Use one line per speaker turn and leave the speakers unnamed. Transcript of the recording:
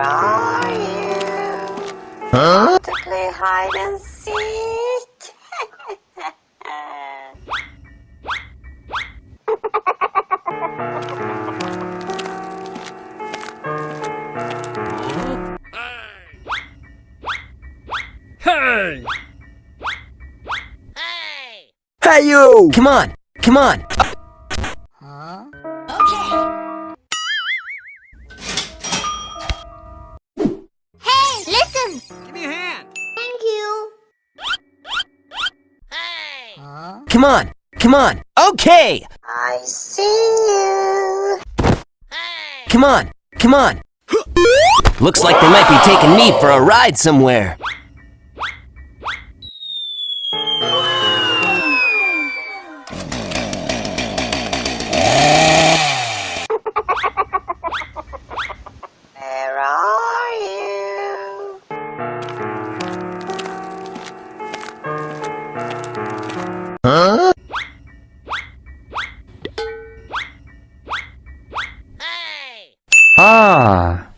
are you?
Huh?
Want to play hide and seek?
Hey!
Hey, you! Come on! Come on!
Huh?
Hey, listen!
Give me a hand!
Thank you.
Huh?
Come on! Come on! Okay!
I see you.
Come on! Come on! Looks like they might be taking me for a ride somewhere.
Where are you?
Huh? Ah!